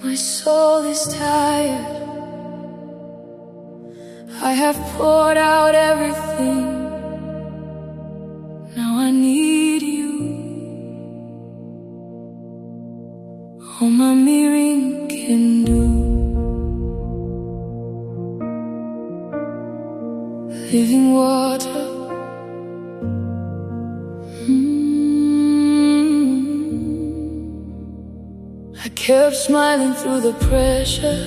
My soul is tired. I have poured out everything. Now I need you. Ọma Miri Nke Ndụ. Living water. I kept smiling through the pressure,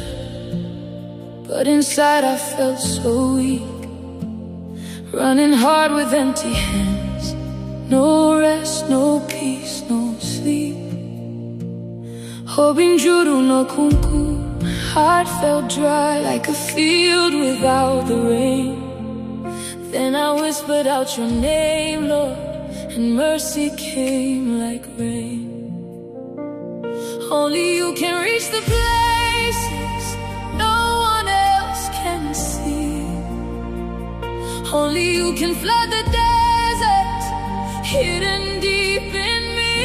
but inside I felt so weak. Running hard with empty hands. No rest, no peace, no sleep. Hoping juru no kunku. Heart felt dry like a field without the rain. Then I whispered out your name, Lord, and mercy came like rain. Only you can reach the places no one else can see. Only you can flood the desert hidden deep in me.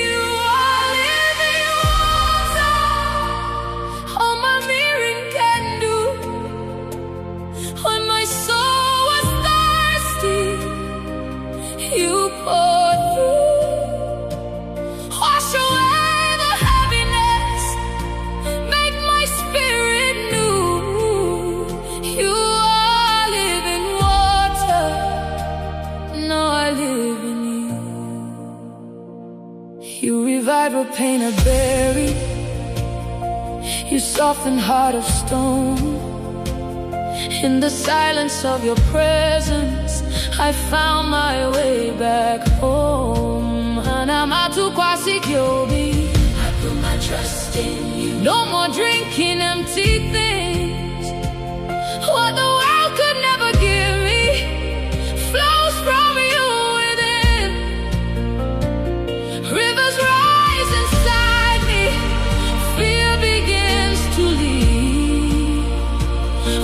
You are living water. Ọma Miri Nke Ndụ. When my soul was thirsty, you poured through. Wash away the heaviness, make my spirit new. You are living water. Now I live in you. You revive what pain had buried. You soften heart of stone. In the silence of your presence, I found my way back home. And I'm out to Kwasikyobi. I put my trust in you. No more drinking empty things. What the world could never give me flows from you within. Rivers rise inside me. Fear begins to leave.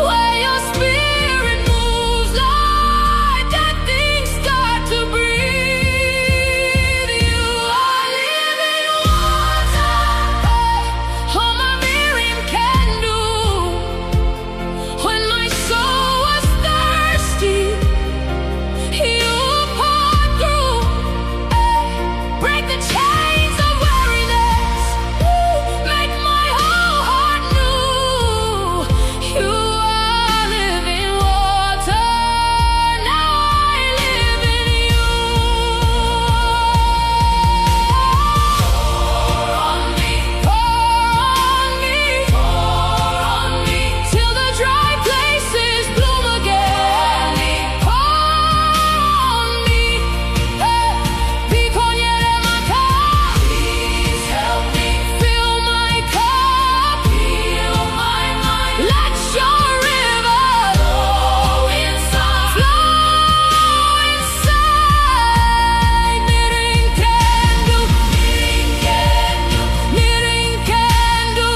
Where your spirit moves, Lord, dead things start to breathe. You are living water. Ọma Miri Nke Ndụ. When my soul was thirsty, you poured through. Break the chains of weariness. Make my whole heart new. You are living water. Now I live in you. Pour on me, pour on me, till the dry places bloom again. Pour on me, Bikonyere maka. Please help me fill my cup, heal my mind. Let your river flow inside, Miri Nke Ndụ, Miri Nke Ndụ,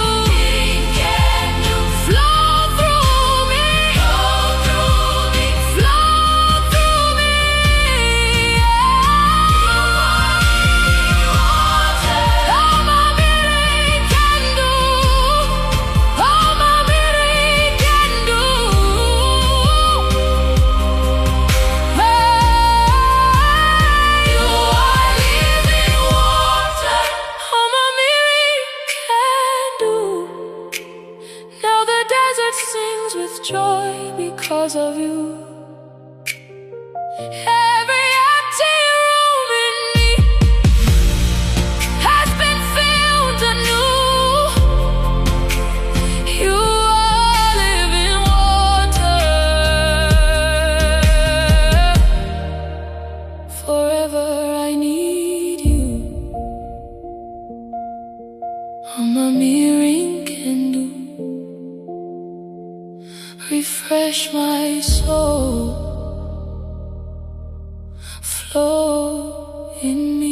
flow through me, flow through me. Ọma Miri Nke Ndụ, Ọma Miri Nke Ndụ. You are living water. Ọma Miri Nke Ndụ. Now the desert sings with joy because of you. Every empty room in me has been filled anew. You are living water. Forever I need you. Ọma Miri Nke Ndụ. Refresh my soul. Flow in me.